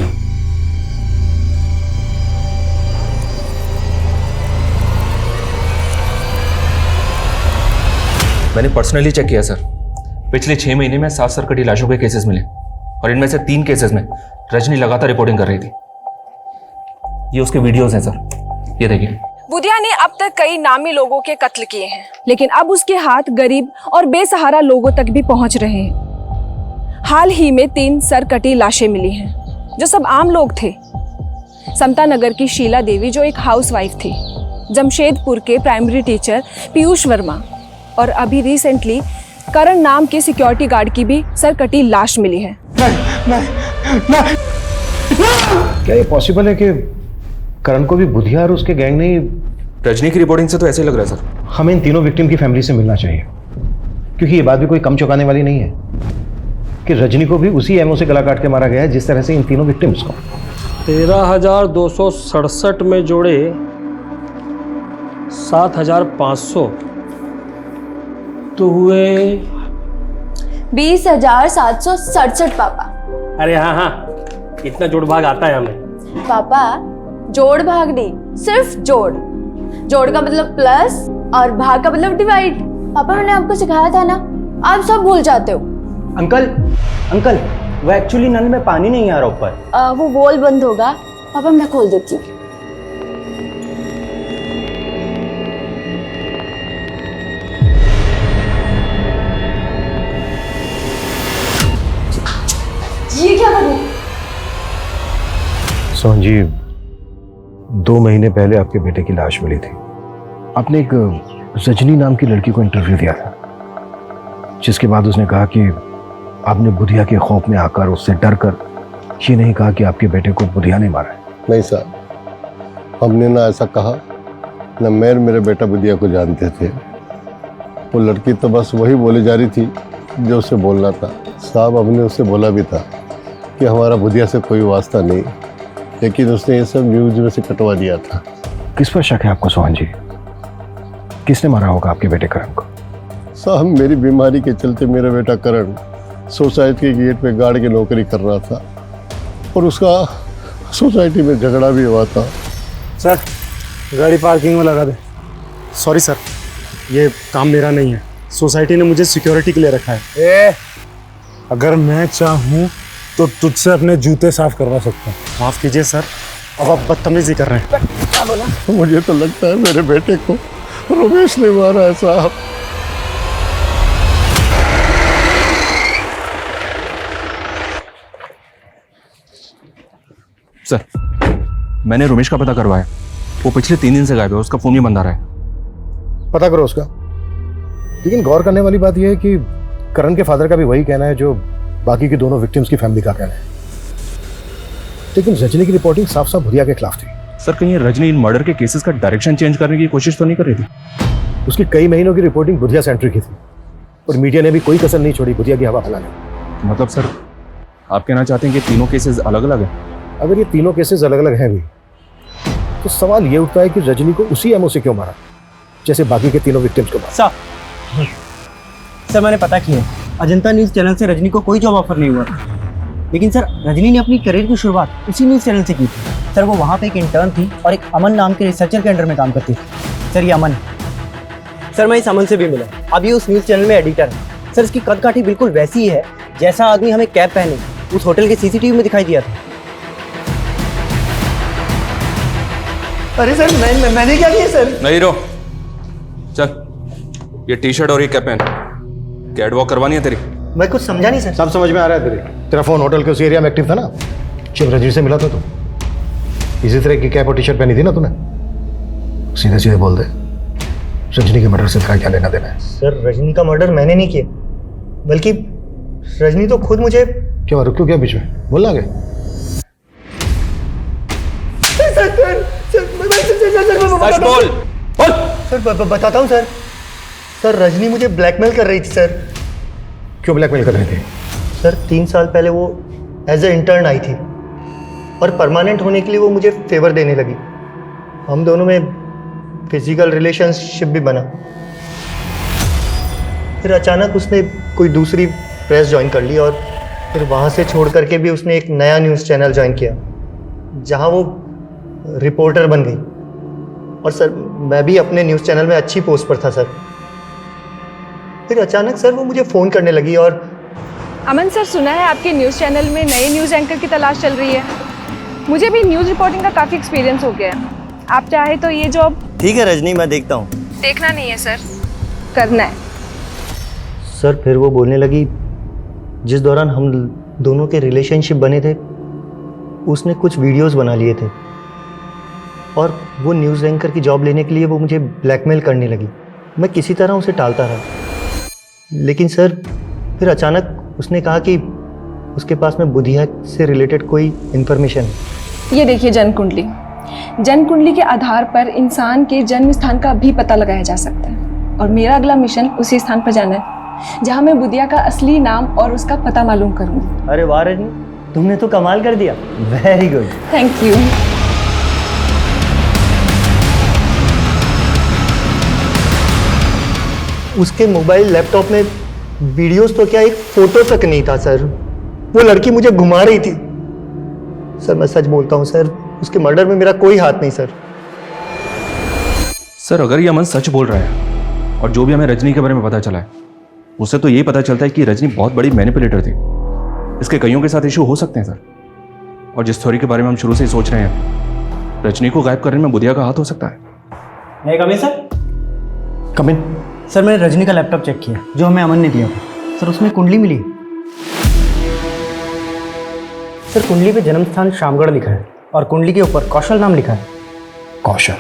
मैंने पर्सनली चेक किया सर। पिछले 6 महीने में 7 सरकटी लाशों के केसेस मिले और इनमें से 3 केसेस में रजनी लगातार रिपोर्टिंग कर रही थी। ये उसके वीडियोस हैं सर, ये देखिए। बुधिया ने अब तक कई नामी लोगों के कत्ल किए हैं, लेकिन अब उसके हाथ गरीब और बेसहारा लोगों तक भी पहुंच रहे हैं। हाल ही में 3 सरकटी लाशें मिली हैं, जो सब आम लोग थे। समता नगर की शीला देवी, जो एक हाउसवाइफ थी, जमशेदपुर के प्राइमरी टीचर पीयूष वर्मा, और अभी रिसेंटली करण नाम के सिक्योरिटी गार्ड की भी सरकटी लाश मिली है। क्या ये पॉसिबल है कि करण को भी बुधिया और उसके गैंग ने? रजनी की रिपोर्टिंग से तो ऐसे ही लग रहा है सर। हमें इन तीनों विक्टिम की फैमिली से मिलना चाहिए, क्योंकि ये बात भी कोई कम चौंकाने वाली नहीं है कि रजनी को भी उसी एमओ से गला काट के मारा गया है जिस तरह से इन तीनों विक्टिम्स को। 13,267 में जोड़े 7,500 तो हुए 20,767 पापा। अरे हाँ हाँ, इतना जोड़ भाग आता है हमें। पापा जोड़ भाग नहीं, सिर्फ जोड़। जोड़ का मतलब प्लस और भाग का मतलब डिवाइड। पापा मैंने आपको सिखाया था ना, आप सब भूल जाते हो। अंकल वो एक्चुअली नल में पानी नहीं आ रहा ऊपर। वो वॉल बंद होगा पापा, मैं खोल देती हूँ। ये क्या करूँ? सोहन जी, 2 महीने पहले आपके बेटे की लाश मिली थी। आपने एक रजनी नाम की लड़की को इंटरव्यू दिया था, जिसके बाद उसने कहा कि आपने बुधिया के खौफ में आकर, उससे डर कर ये नहीं कहा कि आपके बेटे को बुधिया ने मारा है। नहीं साहब, हमने ना ऐसा कहा, न मैं मेरे बेटा बुधिया को जानते थे। वो लड़की तो बस वही बोली जा रही थी जो उसे बोलना था। साहब, हमने उससे बोला भी था कि हमारा बुधिया से कोई वास्ता नहीं, लेकिन उसने ये सब न्यूज में से कटवा दिया था। किस पर शक है आपको सोहन जी? किसने मारा होगा आपके बेटे करण को? साहब, मेरी बीमारी के चलते मेरा बेटा करण सोसाइटी के गेट पे गार्ड की नौकरी कर रहा था और उसका सोसाइटी में झगड़ा भी हुआ था। सर, गाड़ी पार्किंग में लगा दे। सॉरी सर, ये काम मेरा नहीं है। सोसाइटी ने मुझे सिक्योरिटी के लिए रखा है। अगर मैं चाहूँ तो तुझसे अपने जूते साफ करवा सकता हूँ। माफ कीजिए सर, अब आप बदतमीजी कर रहे हैं। मुझे तो लगता है मेरे बेटे को रमेश ने मारा है साहब। सर, मैंने रमेश का पता करवाया। वो पिछले 3 दिन से गायब है, उसका फोन भी बंद आ रहा है। पता करो उसका। लेकिन गौर करने वाली बात यह है कि करण के फादर का भी वही कहना है जो बाकी की दोनों विक्टिम्स की फैमिली का कहना है। लेकिन रजनी की रिपोर्टिंग साफ साफ बुधिया के खिलाफ थी। सर, कहीं रजनी इन मर्डर के केसेस का डायरेक्शन चेंज करने की कोशिश तो नहीं कर रही थी? उसकी कई महीनों की रिपोर्टिंग बुधिया सेंट्रिक की थी और मीडिया ने भी कोई कसर नहीं छोड़ी बुधिया की हवा फैलाने। मतलब सर, आप कहना चाहते हैं कि तीनों केसेस अलग अलग हैं? अगर ये तीनों केसेस अलग अलग हैं भी, तो सवाल ये उठता है कि रजनी को उसी एमओ से क्यों मारा जैसे बाकी के तीनों विक्टिम्स को मारा। सर मैंने पता किया, अजंता न्यूज़ चैनल से रजनी को कोई जॉब ऑफर नहीं हुआ था, लेकिन सर रजनी ने अपनी करियर की शुरुआत उसी न्यूज़ चैनल से की थी। सर वो वहाँ पे एक इंटर्न थी और एक अमन नाम के रिसर्चर के अंडर में काम करती थी। सर ये अमन, सर मैं इस अमन से भी मिला। अब ये उस न्यूज़ चैनल में एडिटर है। सर इसकी कद काठी बिल्कुल वैसी ही है जैसा आदमी हमें कैप पहने उस होटल के सीसीटीवी में दिखाई दिया था। अरे सर मैंने क्या किया सर? नहीं रो, चल ये टी-शर्ट और ये कैप पहन। कैट वॉक करवानी है तेरी? मैं कुछ समझा नहीं सर। सब समझ में आ रहा है तेरा फोन होटल के उस एरिया में एक्टिव था ना, जब रजनी से मिला था तो इसी तरह की कैप और टी शर्ट पहनी थी ना तूने? सीधे सीधे बोल दे, रजनी के मर्डर से तेरा क्या लेना देना है? सर रजनी का मर्डर मैंने नहीं किया, बल्कि रजनी तो खुद मुझे। क्यों रुक क्यों गया बीच में? बोल आगे। सर बताता हूँ सर। सर रजनी मुझे ब्लैकमेल कर रही थी सर। क्यों ब्लैकमेल कर रही थी? सर 3 साल पहले वो एज ए इंटर्न आई थी और परमानेंट होने के लिए वो मुझे फेवर देने लगी। हम दोनों में फिजिकल रिलेशनशिप भी बना। फिर अचानक उसने कोई दूसरी प्रेस ज्वाइन कर ली और फिर वहाँ से छोड़ करके भी उसने एक नया न्यूज़ चैनल ज्वाइन किया जहाँ वो रिपोर्टर बन गई। और सर मैं भी अपने न्यूज़ चैनल में अच्छी पोस्ट पर था सर। फिर अचानक सर वो मुझे फ़ोन करने लगी और अमन सर, सुना है आपके न्यूज़ चैनल में नए न्यूज़ एंकर की तलाश चल रही है। मुझे भी न्यूज़ रिपोर्टिंग का काफ़ी एक्सपीरियंस हो गया है। आप चाहे तो ये जॉब। ठीक है रजनी, मैं देखता हूँ। देखना नहीं है सर, करना है। सर फिर वो बोलने लगी जिस दौरान हम दोनों के रिलेशनशिप बने थे उसने कुछ वीडियोस बना लिए थे और वो न्यूज़ एंकर की जॉब लेने के लिए वो मुझे ब्लैकमेल करने लगी। मैं किसी तरह उसे टालता रहा, लेकिन सर फिर अचानक उसने कहा कि उसके पास में बुधिया से रिलेटेड कोई इन्फॉर्मेशन है। ये देखिए जन्म कुंडली। जन्म कुंडली के आधार पर इंसान के जन्म स्थान का भी पता लगाया जा सकता है और मेरा अगला मिशन उसी स्थान पर जाना है जहाँ मैं बुधिया का असली नाम और उसका पता मालूम करूँगी। अरे वाह रजनी, तुमने तो कमाल कर दिया। Very good, thank you. उसके मोबाइल लैपटॉप में वीडियोस तो क्या, एक फोटो तक नहीं था सर। वो लड़की मुझे घुमा रही थी। सर मैं सच बोलता हूँ सर, उसके मर्डर में मेरा कोई हाथ नहीं सर। सर अगर ये अमन सच बोल रहा है और जो भी हमें रजनी के बारे में पता चला है उससे तो यही पता चलता है कि रजनी बहुत बड़ी मैनिपुलेटर थी। इसके कईयों के साथ इशू हो सकते हैं सर। और जिस थ्योरी के बारे में हम शुरू से ही सोच रहे हैं, रजनी को गायब करने में बुधिया का हाथ हो सकता है। नहीं कमिन सर। कमिन सर मैंने रजनी का लैपटॉप चेक किया जो हमें अमन ने दिया था। सर उसमें कुंडली मिली। सर कुंडली पे जन्म स्थान शामगढ़ लिखा है और कुंडली के ऊपर कौशल नाम लिखा है। कौशल?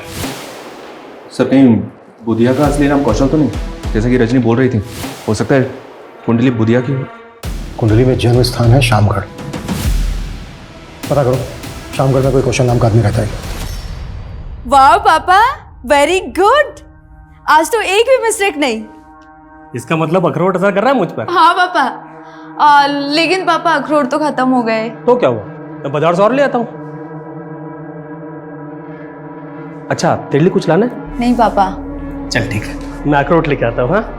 सर कहीं बुधिया का असली नाम कौशल तो नहीं, जैसे कि रजनी बोल रही थी? हो सकता है कुंडली बुधिया की हो। कुंडली में जन्म स्थान है शामगढ़। पता करो शामगढ़ में कोई कौशल नाम का आदमी रहता है। वाह पापा, वेरी गुड। आज तो एक भी मिस्टेक नहीं। इसका मतलब अखरोट असर कर रहा है मुझ पर? हाँ पापा। लेकिन पापा अखरोट तो खत्म हो गए। तो क्या हुआ, मैं बाजार से और ले आता हूँ। अच्छा तेरे लिए कुछ लाना है? नहीं पापा। चल ठीक है, मैं अखरोट लेके आता हूँ। हाँ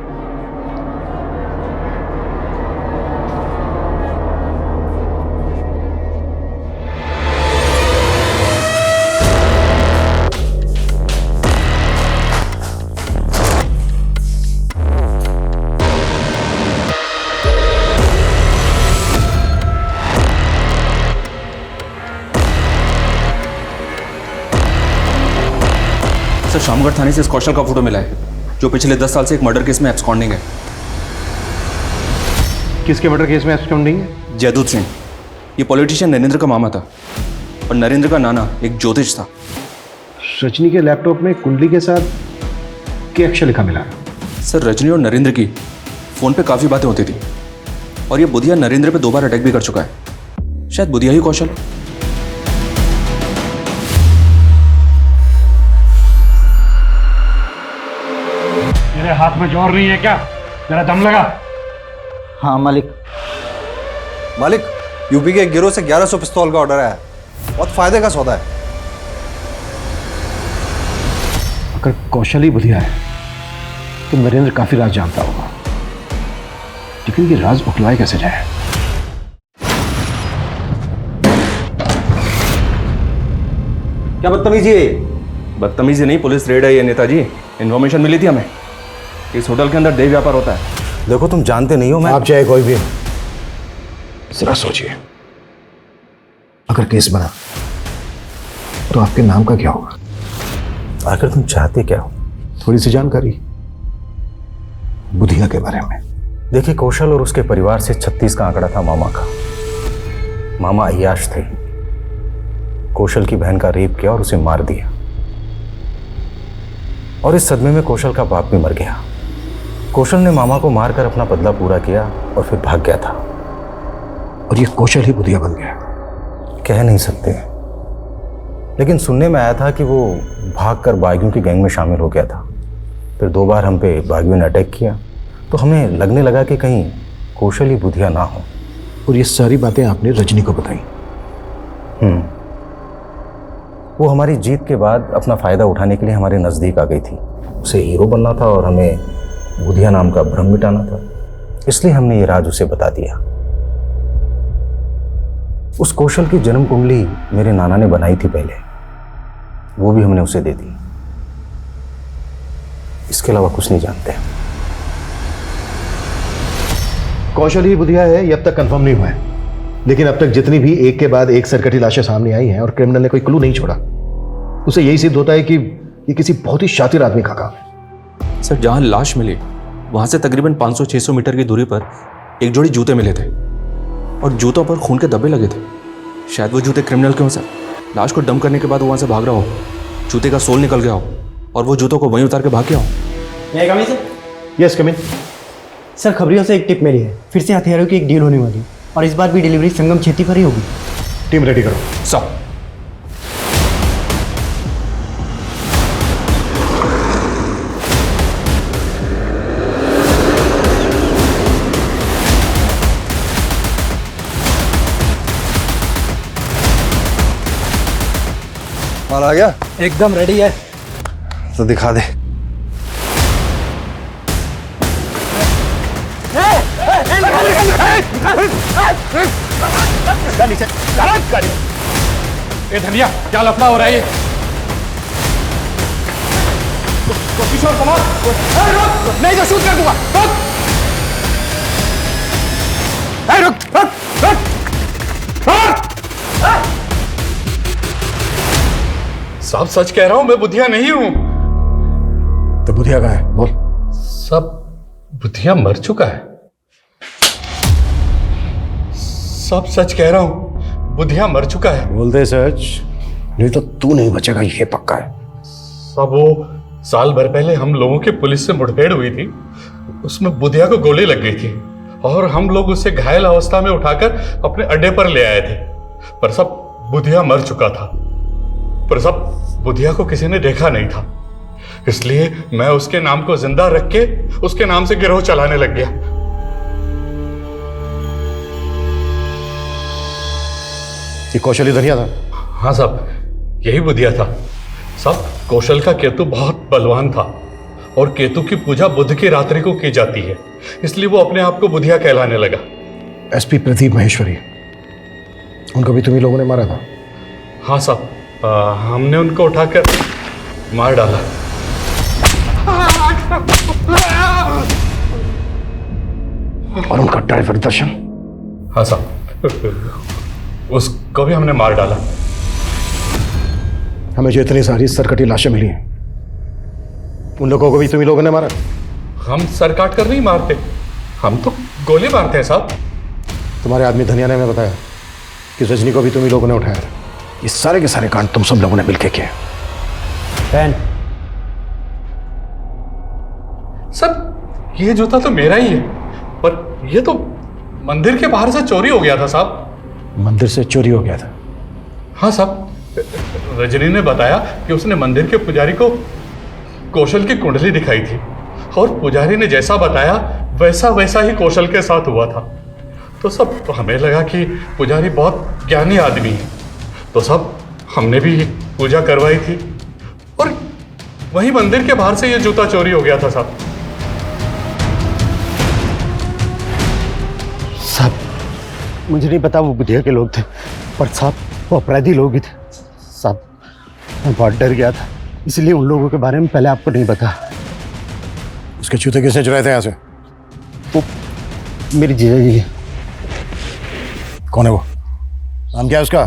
सर शामगढ़ थाने से इस कौशल का फोटो मिला है जो पिछले 10 साल से एक मर्डर केस में एब्सकॉन्डिंग है। किसके मर्डर केस में एब्सकॉन्डिंग है? जयदूत सिंह। ये पॉलिटिशियन नरेंद्र का मामा था और नरेंद्र का नाना एक ज्योतिष था। रजनी के लैपटॉप में कुंडली के साथ क्या अक्षर लिखा मिला? सर रजनी और नरेंद्र की फोन पे काफ़ी बातें होती थी और ये बुधिया नरेंद्र पे 2 बार अटैक भी कर चुका है। शायद बुधिया ही कौशल। मेरे हाथ में जोर नहीं है क्या? मेरा दम लगा। हाँ मालिक। मालिक, यूपी के एक गिरोह से 1100 पिस्तौल का ऑर्डर आया है। बहुत फायदे का सौदा है। अगर कौशल ही बुधिया है तो नरेंद्र काफी राज जानता होगा, लेकिन ये राज उठलाए कैसे जाए? क्या बदतमीजी है? बदतमीजी नहीं, पुलिस रेड है ये नेताजी। इन्फॉर्मेशन मिली थी हमें इस होटल के अंदर देह व्यापार होता है। देखो तुम जानते नहीं हो। मैं आप चाहे कोई भी, जरा सोचिए, अगर केस बना तो आपके नाम का क्या होगा? आखिर तुम चाहते क्या हो? थोड़ी सी जानकारी बुधिया के बारे में। देखिए, कौशल और उसके परिवार से 36 का आंकड़ा था मामा का। मामा अय्याश थे। कौशल की बहन का रेप किया और उसे मार दिया, और इस सदमे में कौशल का बाप भी मर गया। कौशल ने मामा को मारकर अपना बदला पूरा किया और फिर भाग गया था। और ये कौशल ही बुधिया बन गया? कह नहीं सकते, लेकिन सुनने में आया था कि वो भागकर बागियों की गैंग में शामिल हो गया था। फिर 2 बार हम पे बागियों ने अटैक किया, तो हमें लगने लगा कि कहीं कौशल ही बुधिया ना हो। और ये सारी बातें आपने रजनी को बताई? वो हमारी जीत के बाद अपना फ़ायदा उठाने के लिए हमारे नज़दीक आ गई थी। उसे हीरो बनना था और हमें बुधिया नाम का भ्रम मिटाना था, इसलिए हमने ये राज उसे बता दिया। उस कौशल की जन्म कुंडली मेरे नाना ने बनाई थी पहले, वो भी हमने उसे दे दी। इसके अलावा कुछ नहीं जानते। कौशल ही बुधिया है ये अब तक कंफर्म नहीं हुआ है, लेकिन अब तक जितनी भी एक के बाद एक सरकटी लाशें सामने आई हैं और क्रिमिनल ने कोई क्लू नहीं छोड़ा, उसे यही सिद्ध होता है कि ये किसी बहुत ही शातिर आदमी का काम है। सर, जहां लाश मिली वहां से तकरीबन 500-600 मीटर की दूरी पर एक जोड़ी जूते मिले थे और जूतों पर खून के धब्बे लगे थे। शायद वो जूते क्रिमिनल के हों सर। लाश को डंप करने के बाद वो वहां से भाग रहा हो, जूते का सोल निकल गया हो और वो जूतों को वहीं उतार के भाग गया हो। Yes come in. सर, खबरियों से एक टिप मिली है, फिर से हथियारों की एक डील होने वाली है और इस बार भी डिलीवरी संगम छेती पर ही होगी। टीम रेडी करो। सर। माल आ गया? एकदम रेडी है। तो दिखा दे। ए धनिया, क्या लफड़ा हो रहा है ये? किशोर कुमार, नहीं तो शूट कर दूंगा। रुक, साहब सच कह रहा हूं, मैं बुधिया नहीं हूं। तो बुधिया कहाँ है? बोल। सब बुधिया मर चुका है। सब सच कह रहा हूं, बुधिया मर चुका है। बोल दे सच, नहीं तो तू नहीं बचेगा, ये पक्का है। सब वो साल भर पहले हम लोगों की पुलिस से मुठभेड़ हुई थी, उसमें बुधिया को गोली लग गई थी और हम लोग उसे घायल अवस्था में उठाकर अपने अड्डे पर ले आए थे। पर सब बुधिया मर चुका था, पर सब बुधिया को किसी ने देखा नहीं था, इसलिए मैं उसके नाम को जिंदा रख के उसके नाम से गिरोह चलाने लग गया। ये कौशल ही धनिया था? हाँ साहब, यही बुधिया था। साहब, कौशल का केतु बहुत बलवान था और केतु की पूजा बुध की रात्रि को की जाती है, इसलिए वो अपने आप को बुधिया कहलाने लगा। एसपी प्रदीप महेश्वरी, उनको भी तुम्ही लोगों ने मारा था? हाँ साहब, हमने उनको उठाकर मार डाला। और उनका ड्राइवर दर्शन? हाँ साहब, उसको भी हमने मार डाला। हमें जो इतनी सारी सरकटी लाशें मिली हैं, उन लोगों को भी तुम्ही लोगों ने मारा? हम सर काट कर नहीं मारते, हम तो गोली मारते हैं साहब। तुम्हारे आदमी धनिया ने हमें बताया कि रजनी को भी तुम्ही लोगों ने उठाया। ये सारे के सारे कांड तुम सब लोगों ने मिलकर किए। सब ये जूता तो मेरा ही है, पर ये तो मंदिर के बाहर से चोरी हो गया था साहब। मंदिर से चोरी हो गया था? हाँ साहब, रजनी ने बताया कि उसने मंदिर के पुजारी को कौशल की कुंडली दिखाई थी और पुजारी ने जैसा बताया वैसा वैसा ही कौशल के साथ हुआ था। तो सब हमें लगा कि पुजारी बहुत ज्ञानी आदमी है, तो सब हमने भी पूजा करवाई थी और वहीं मंदिर के बाहर से ये जूता चोरी हो गया था साहब। साहब, मुझे नहीं पता वो बुधिया के लोग थे, पर साहब वो अपराधी लोग ही थे। साहब, मैं बहुत डर गया था, इसलिए उन लोगों के बारे में पहले आपको नहीं पता। उसके जूते किसने चुराए थे यहाँ से? वो मेरी जीजा जी है। कौन है वो? नाम क्या है उसका?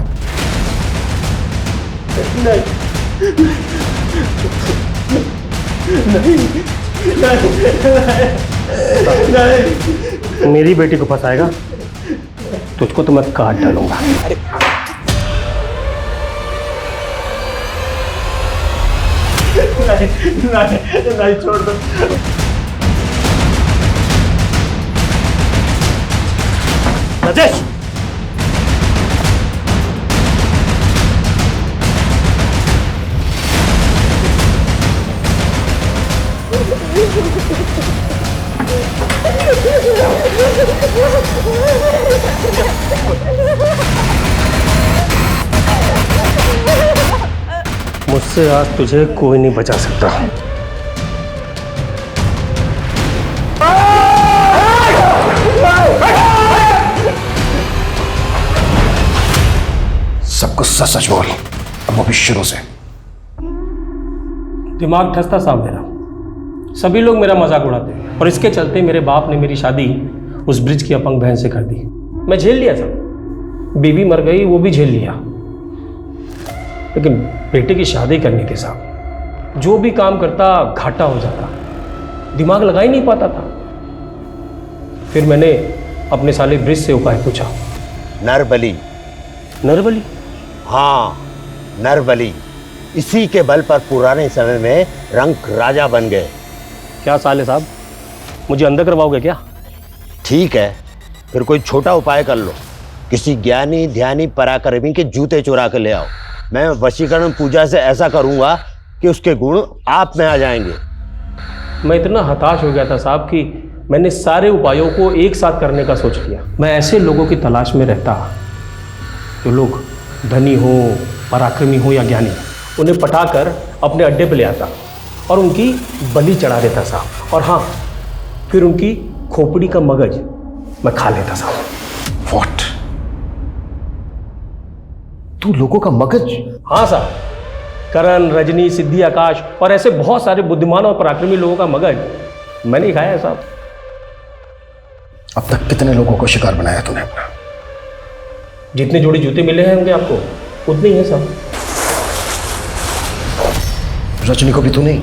नहीं, मेरी बेटी को फंसाएगा तुझको तो मैं काट डालूंगा। नहीं, छोड़ दो। राजेश, मुझसे आज तुझे कोई नहीं बचा सकता। सब कुछ सच सच बोल, अब वो भी शुरू से। दिमाग ठसता साहब मेरा, सभी लोग मेरा मजाक उड़ाते हैं और इसके चलते मेरे बाप ने मेरी शादी उस ब्रिज की अपंग बहन से कर दी। मैं झेल लिया साहब, बीवी मर गई वो भी झेल लिया, लेकिन बेटे की शादी करनी थी साहब। जो भी काम करता घाटा हो जाता, दिमाग लगा ही नहीं पाता था। फिर मैंने अपने साले ब्रिज से उपाय पूछा। नरबली। नरबली? हाँ, नरबली। इसी के बल पर पुराने समय में रंक राजा बन गए। क्या साले साहब, मुझे अंदर करवाओगे क्या? ठीक है, फिर कोई छोटा उपाय कर लो। किसी ज्ञानी ध्यानी पराक्रमी के जूते चुरा कर ले आओ। मैं वशीकरण पूजा से ऐसा करूंगा कि उसके गुण आप में आ जाएंगे। मैं इतना हताश हो गया था साहब कि मैंने सारे उपायों को एक साथ करने का सोच लिया। मैं ऐसे लोगों की तलाश में रहता जो लोग धनी हो, पराक्रमी हो या ज्ञानी, उन्हें पटाकर अपने अड्डे पे ले आता और उनकी बलि चढ़ा देता साहब। और हाँ, फिर उनकी खोपड़ी का मगज मैं खा लेता साहब। व्हाट? तू लोगों का मगज? हाँ साहब, करण, रजनी, सिद्धि, आकाश और ऐसे बहुत सारे बुद्धिमान और पराक्रमी लोगों का मगज मैंने खाया है साहब। अब तक कितने लोगों को शिकार बनाया तूने अपना? जितने जोड़ी जूते मिले हैं होंगे आपको, उतने ही है साहब। रजनी को भी तू नहीं?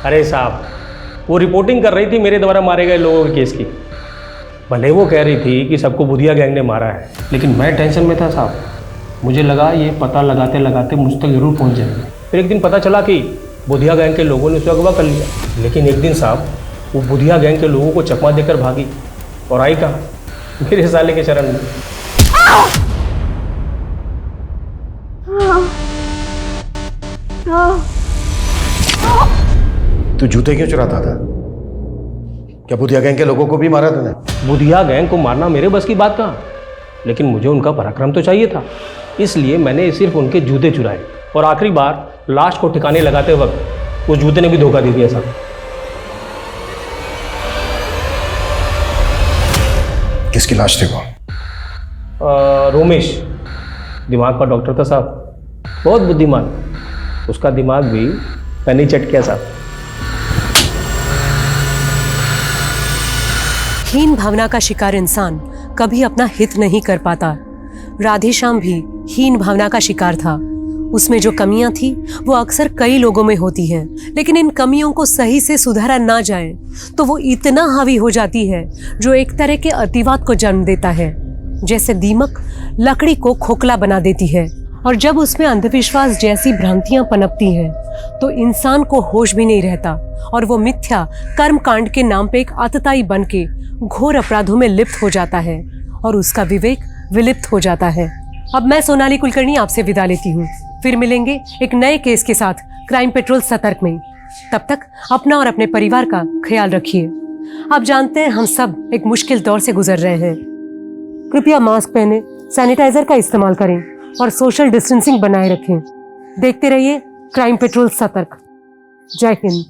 अरे साहब, वो रिपोर्टिंग कर रही थी मेरे द्वारा मारे गए लोगों के केस की। भले वो कह रही थी कि सबको बुधिया गैंग ने मारा है, लेकिन मैं टेंशन में था साहब। मुझे लगा ये पता लगाते लगाते मुझ तक जरूर पहुंच जाएंगे। फिर एक दिन पता चला कि बुधिया गैंग के लोगों ने उसे अगवा कर लिया। लेकिन एक दिन साहब वो बुधिया गैंग के लोगों को चकमा देकर भागी और आई कहाँ? मेरे साले के शरण में। तू जूते क्यों चुराता था? क्या बुधिया गैंग के लोगों को भी मारा तूने? बुधिया गैंग को मारना मेरे बस की बात कहाँ, लेकिन मुझे उनका पराक्रम तो चाहिए था। इसलिए मैंने सिर्फ उनके जूते चुराए और आखिरी बार लाश को ठिकाने लगाते वक्त उस जूते ने भी धोखा दे दिया साहब। किसकी लाश थी वो? रोमेश, दिमाग का डॉक्टर था साहब, बहुत बुद्धिमान। उसका दिमाग भी मैंने चट किया साहब। हीन भावना का शिकार इंसान कभी अपना हित नहीं कर पाता। राधेश्याम भी हीन भावना का शिकार था। उसमें जो कमियां थी वो अक्सर कई लोगों में होती हैं, लेकिन इन कमियों को सही से सुधारा ना जाए तो वो इतना हावी हो जाती है जो एक तरह के अतिवाद को जन्म देता है। जैसे दीमक लकड़ी को खोखला बना देती है और जब उसमें अंधविश्वास जैसी भ्रांतियां पनपती हैं तो इंसान को होश भी नहीं रहता और वो मिथ्या कर्म कांड के नाम पे एक आतताई बन के घोर अपराधों में लिप्त हो जाता है और उसका विवेक विलिप्त हो जाता है। अब मैं सोनाली कुलकर्णी आपसे विदा लेती हूँ। फिर मिलेंगे एक नए केस के साथ क्राइम पेट्रोल सतर्क में। तब तक अपना और अपने परिवार का ख्याल रखिए। आप जानते हैं हम सब एक मुश्किल दौर से गुजर रहे हैं। कृपया मास्क पहने, सैनिटाइजर का इस्तेमाल करें और सोशल डिस्टेंसिंग बनाए रखें। देखते रहिए क्राइम पेट्रोल सतर्क। जय हिंद।